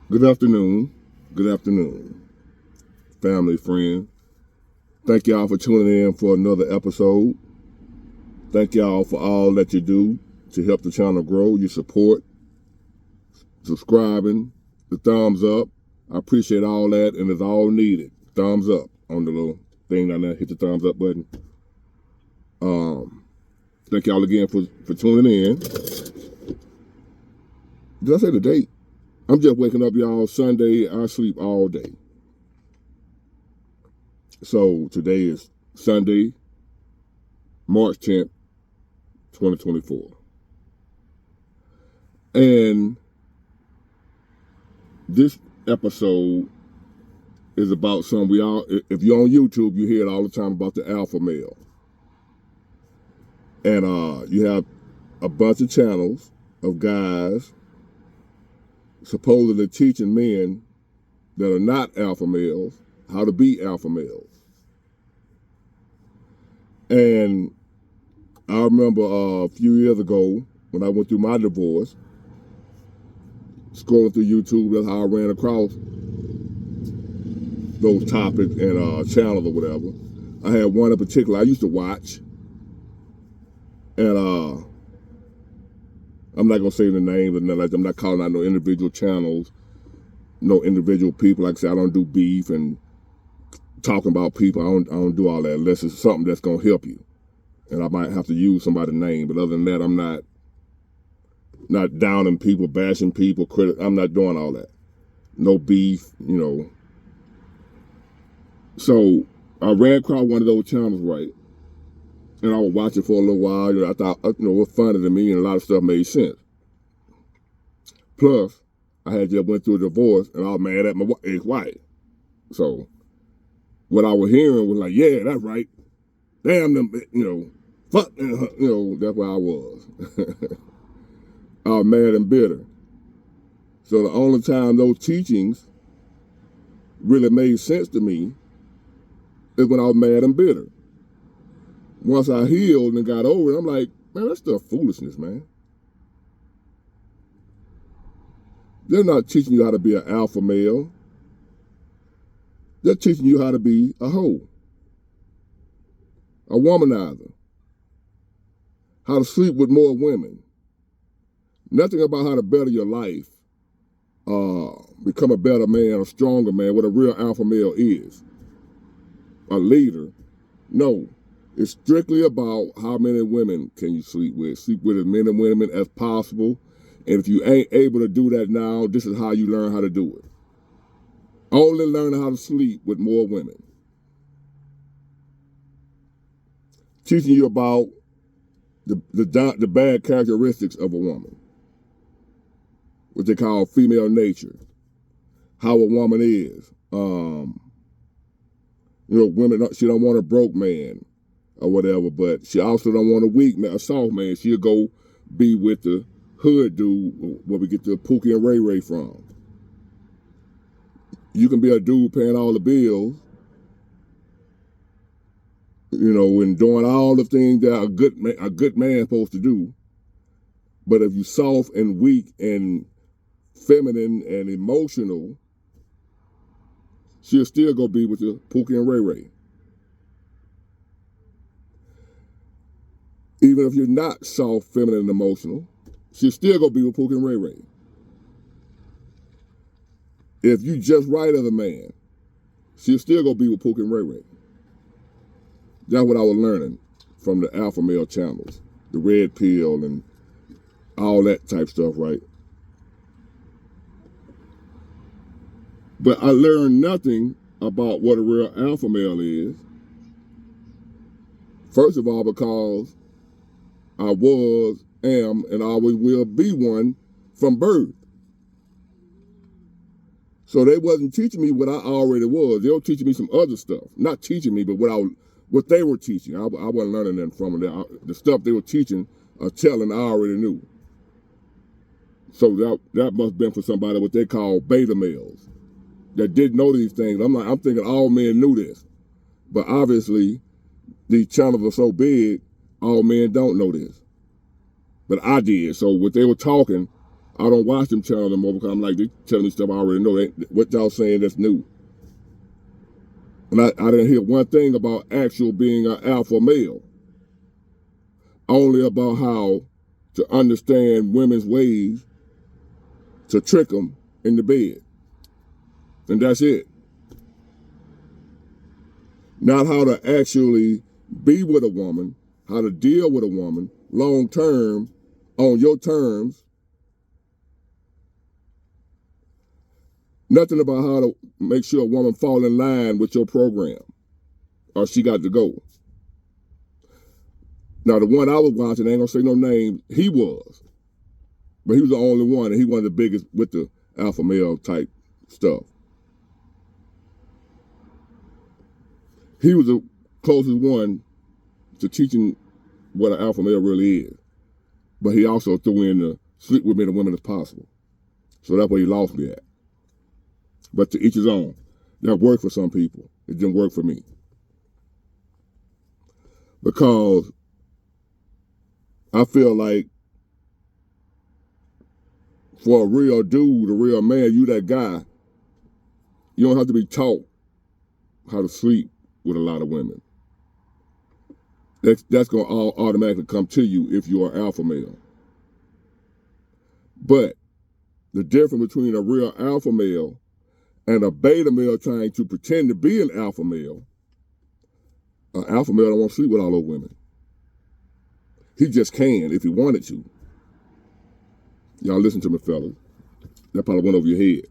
Good afternoon. Good afternoon, family, friends. Thank y'all for tuning in for another episode. Thank y'all for all that you do to help the channel grow. Your support, subscribing, the thumbs up. I appreciate all that, and it's all needed. Thumbs up on the little thing down there. Hit the thumbs up button. Thank y'all again for tuning in. Did I say the date? I'm just waking up, y'all. Sunday. I sleep all day. So today is Sunday, March 10th, 2024. And this episode is about something we all, if you're on YouTube, you hear it all the time about the alpha male. And you have a bunch of channels of guys supposedly teaching men that are not alpha males how to be alpha males. And I remember a few years ago when I went through my divorce, scrolling through YouTube, that's how I ran across those topics and channels or whatever. I had one in particular I used to watch, and I'm not gonna say the names, and I'm not calling out no individual channels, no individual people. Like I said, I don't do beef and talking about people. I don't do all that unless it's something that's gonna help you, and I might have to use somebody's name. But other than that, I'm not downing people, bashing people, I'm not doing all that. No beef, you know. So I ran across one of those channels, right? And I was watching for a little while. You know, I thought, it was funny to me, and a lot of stuff made sense. Plus, I had just went through a divorce, and I was mad at my ex-wife. So what I was hearing was like, yeah, that's right. Damn them, fuck, that's where I was. I was mad and bitter. So the only time those teachings really made sense to me is when I was mad and bitter. Once I healed and got over it, I'm like, man, that's stuff foolishness, man. They're not teaching you how to be an alpha male. They're teaching you how to be a hoe, a womanizer, how to sleep with more women. Nothing about how to better your life, become a better man, a stronger man, what a real alpha male is, a leader. No, it's strictly about how many women can you sleep with. Sleep with as many women as possible. And if you ain't able to do that now, this is how you learn how to do it. Only learning how to sleep with more women. Teaching you about the bad characteristics of a woman. What they call female nature. How a woman is. Women, she don't want a broke man or whatever, but she also don't want a weak man, a soft man. She'll go be with the hood dude where we get the Pookie and Ray Ray from. You can be a dude paying all the bills, and doing all the things that a good man supposed to do. But if you soft and weak and feminine and emotional, she'll still go be with the Pookie and Ray Ray. Even if you're not soft, feminine, and emotional, she'll still go be with Pookie and Ray Ray. If you just right as a man, she'll still go be with Pookie and Ray Ray. That's what I was learning from the alpha male channels, the red pill and all that type stuff, right? But I learned nothing about what a real alpha male is. First of all, because I was, am, and always will be one from birth. So they wasn't teaching me what I already was. They were teaching me some other stuff. Not teaching me, but what they were teaching. I wasn't learning that from them. The stuff they were teaching or telling, I already knew. So that must have been for somebody what they call beta males that didn't know these things. I'm thinking all men knew this. But obviously, these channels are so big, all men don't know this. But I did. So what they were talking, I don't watch them channels anymore because I'm like, they telling me stuff I already know. What y'all saying that's new? And I didn't hear one thing about actual being an alpha male. Only about how to understand women's ways to trick them in the bed. And that's it. Not how to actually be with a woman, how to deal with a woman long term on your terms. Nothing about how to make sure a woman fall in line with your program or she got to go. Now, the one I was watching, I ain't gonna say no name, he was. But he was the only one, and he one of the biggest with the alpha male type stuff. He was the closest one to teaching what an alpha male really is. But he also threw in the sleep with many women as possible. So that's where he lost me at. But to each his own. That worked for some people. It didn't work for me. Because I feel like for a real dude, a real man, you that guy, you don't have to be taught how to sleep with a lot of women. That's going to automatically come to you if you're an alpha male. But the difference between a real alpha male and a beta male trying to pretend to be an alpha male don't want to sleep with all those women. He just can if he wanted to. Y'all listen to me, fellas. That probably went over your head.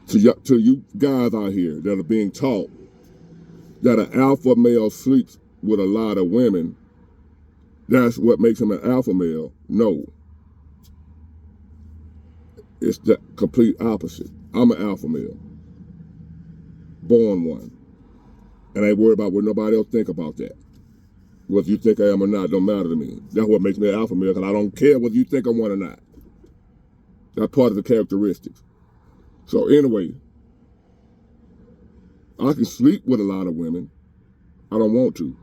To you guys out here that are being taught that an alpha male sleeps with a lot of women, that's what makes him an alpha male. No. It's the complete opposite. I'm an alpha male. Born one. And I ain't worried about what nobody else think about that. Whether you think I am or not don't matter to me. That's what makes me an alpha male, because I don't care whether you think I'm one or not. That's part of the characteristics. So anyway, I can sleep with a lot of women. I don't want to.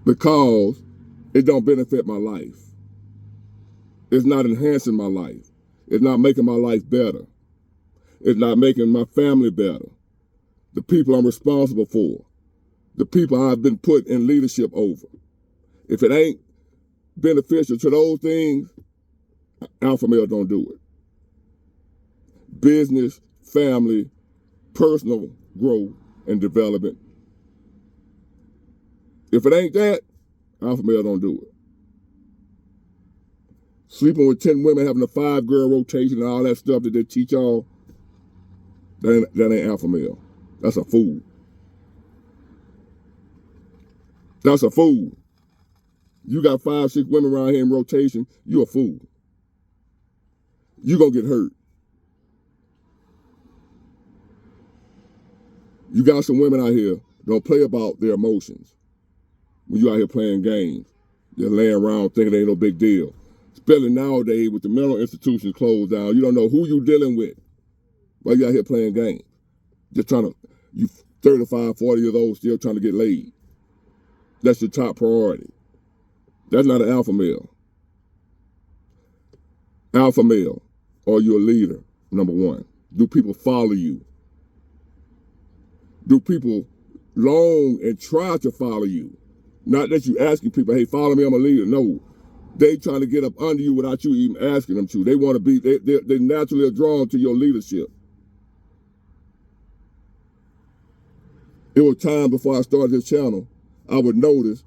Because it don't benefit my life. It's not enhancing my life. It's not making my life better. It's not making my family better. The people I'm responsible for. The people I've been put in leadership over. If it ain't beneficial to those things, alpha male don't do it. Business, family, personal growth and development. If it ain't that, alpha male don't do it. Sleeping with 10 women, having a 5-girl rotation and all that stuff that they teach y'all, that ain't alpha male. That's a fool. That's a fool. You got 5, 6 women around here in rotation, you a fool. You gonna get hurt. You got some women out here don't play about their emotions. When you out here playing games, you're laying around thinking it ain't no big deal. Especially nowadays with the mental institutions closed down, you don't know who you dealing with while you out here playing games. Just trying to, you 35, 40 years old still trying to get laid. That's your top priority. That's not an alpha male. Alpha male, are you a leader? Number one. Do people follow you? Do people long and try to follow you? Not that you asking people, hey, follow me, I'm a leader. No, they trying to get up under you without you even asking them to. They want to be, they naturally are drawn to your leadership. It was time before I started this channel, I would notice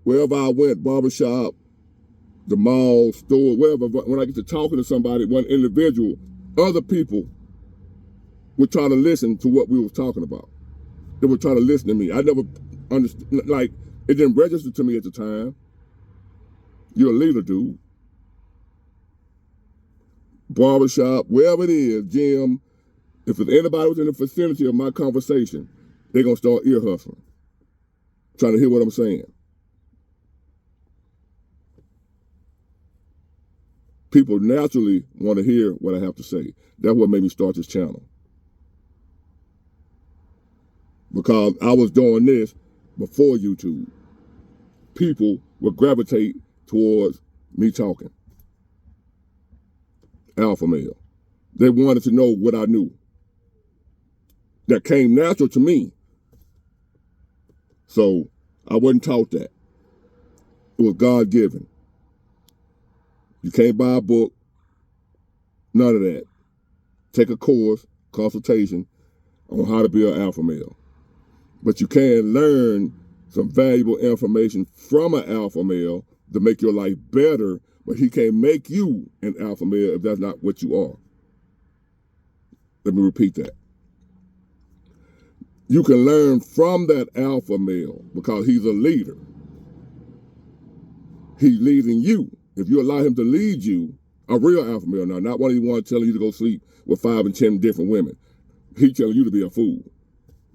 wherever I went, barbershop, the mall, store, wherever, when I get to talking to somebody, one individual, other people would try to listen to what we were talking about. They would try to listen to me. I never understood, like, it didn't register to me at the time. You're a leader, dude. Barbershop, wherever it is, gym, if anybody was in the vicinity of my conversation, they're going to start ear hustling, trying to hear what I'm saying. People naturally want to hear what I have to say. That's what made me start this channel. Because I was doing this before YouTube. People would gravitate towards me talking. Alpha male. They wanted to know what I knew. That came natural to me. So I wasn't taught that. It was God-given. You can't buy a book, none of that. Take a course, consultation on how to be an alpha male. But you can learn some valuable information from an alpha male to make your life better, but he can't make you an alpha male if that's not what you are. Let me repeat that. You can learn from that alpha male because he's a leader. He's leading you. If you allow him to lead you, a real alpha male now, not one of the ones telling you to go sleep with 5 and 10 different women. He's telling you to be a fool.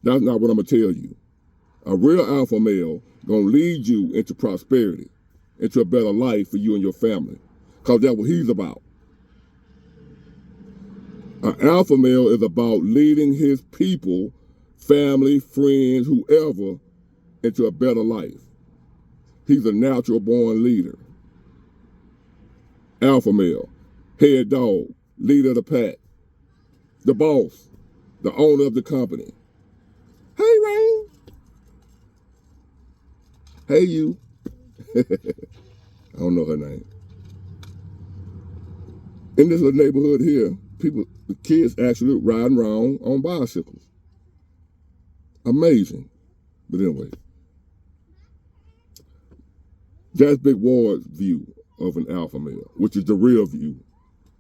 That's not what I'm going to tell you. A real alpha male going to lead you into prosperity, into a better life for you and your family, because that's what he's about. An alpha male is about leading his people, family, friends, whoever, into a better life. He's a natural born leader. Alpha male, head dog, leader of the pack, the boss, the owner of the company. Hey, Rain. Hey, you. I don't know her name. In this little neighborhood here, the kids actually riding around on bicycles. Amazing. But anyway, that's Big Ward's view of an alpha male, which is the real view,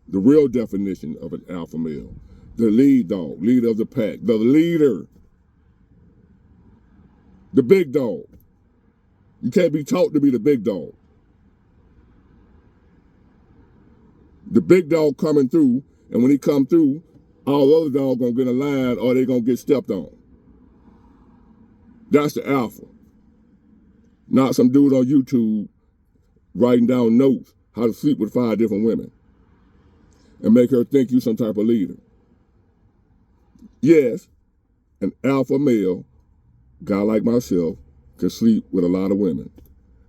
the real definition of an alpha male. The lead dog, leader of the pack, the leader, the big dog. You can't be taught to be the big dog. The big dog coming through, and when he come through, all the other dogs gonna get in line or they gonna get stepped on. That's the alpha. Not some dude on YouTube writing down notes how to sleep with 5 different women and make her think you some type of leader. Yes, an alpha male, guy like myself, can sleep with a lot of women,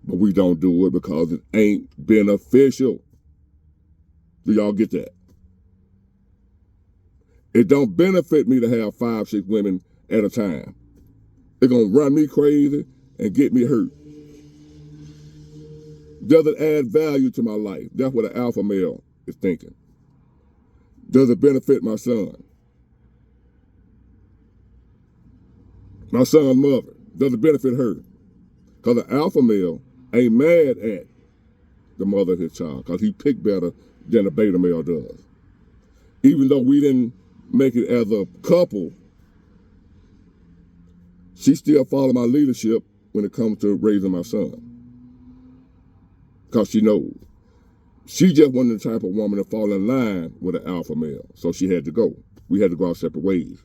but we don't do it because it ain't beneficial. Do y'all get that? It don't benefit me to have 5, 6 women at a time. It's gonna run me crazy and get me hurt. Does it add value to my life? That's what an alpha male is thinking. Does it benefit my son? My son's mother, does it benefit her? Because an alpha male ain't mad at the mother of his child because he picked better than a beta male does. Even though we didn't make it as a couple, she still followed my leadership when it comes to raising my son. Because she knows. She just wasn't the type of woman to fall in line with an alpha male. So she had to go. We had to go our separate ways.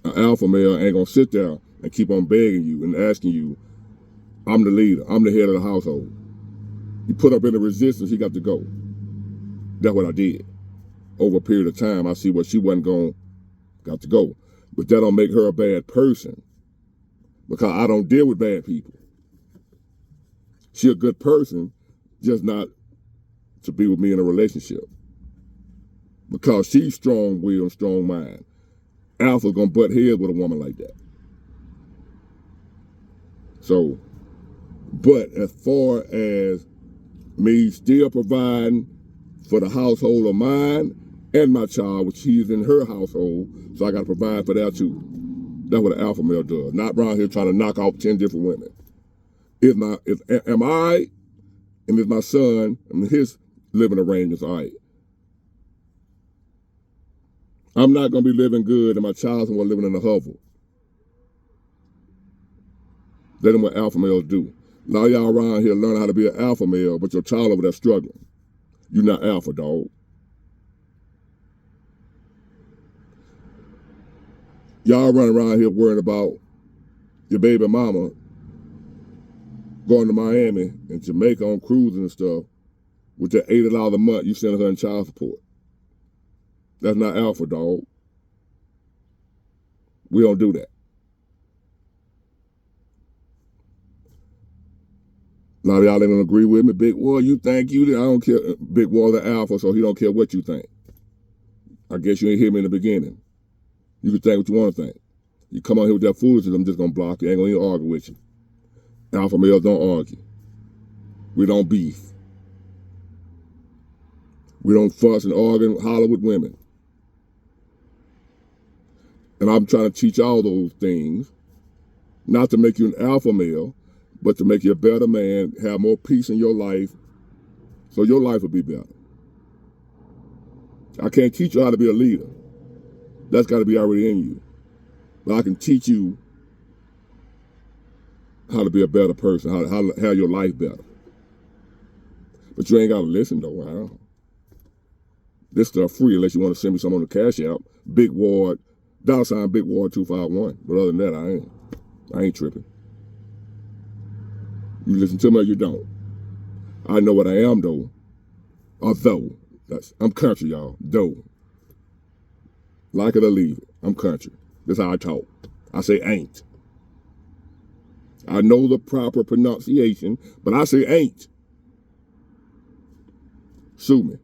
An alpha male ain't gonna sit there and keep on begging you and asking you, I'm the leader, I'm the head of the household. You put up any resistance, he got to go. That's what I did. Over a period of time, I see what she wasn't going, got to go. But that don't make her a bad person because I don't deal with bad people. She a good person, just not to be with me in a relationship. Because she's strong-willed, strong mind. Alpha's gonna butt heads with a woman like that. So, but as far as me still providing for the household of mine and my child, which she's in her household, so I gotta provide for that too. That's what an alpha male does. Not around here trying to knock off 10 different women. Am I all right? And is my son and his living arrangements all right? I'm not going to be living good and my child's going to be living in a hovel. That ain't what alpha males do. A lot of y'all around here learn how to be an alpha male, but your child over there struggling. You're not alpha, dog. Y'all running around here worrying about your baby mama going to Miami and Jamaica on cruising and stuff with that $80 a month you send her in child support. That's not alpha, dog. We don't do that. A lot of y'all ain't gonna agree with me. Big War, you think you? I don't care. Big War the alpha, so he don't care what you think. I guess you ain't hear me in the beginning. You can think what you want to think. You come on here with that foolishness, I'm just gonna block you. I ain't gonna even argue with you. Alpha males don't argue. We don't beef. We don't fuss and argue and holler with women. And I'm trying to teach all those things, not to make you an alpha male, but to make you a better man, have more peace in your life, so your life will be better. I can't teach you how to be a leader. That's got to be already in you. But I can teach you how to be a better person, how to have your life better. But you ain't got to listen, though. This stuff free unless you want to send me some on the cash app. Big Ward, $ Big Ward 251. But other than that, I ain't tripping. You listen to me or you don't. I know what I am, though. Or though. I'm country, y'all. Though. Like it or leave it. I'm country. That's how I talk. I say ain't. I know the proper pronunciation, but I say ain't. Sue me.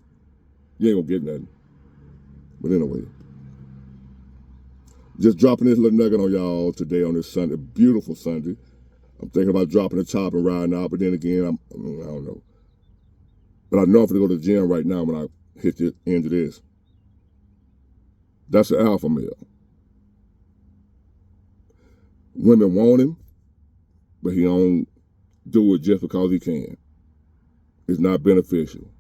You ain't gonna get nothing. But anyway. Just dropping this little nugget on y'all today on this Sunday. Beautiful Sunday. I'm thinking about dropping the top and riding out, but then again, I don't know. But I know I'm going to go to the gym right now when I hit the end of this. That's the alpha male. Women want him, but he don't do it just because he can. It's not beneficial.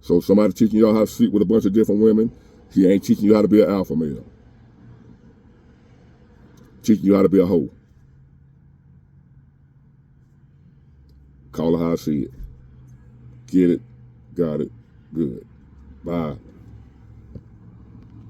So somebody teaching y'all how to sleep with a bunch of different women, he ain't teaching you how to be an alpha male. Teaching you how to be a hoe. Call it how I see it. Get it, got it, good. Bye.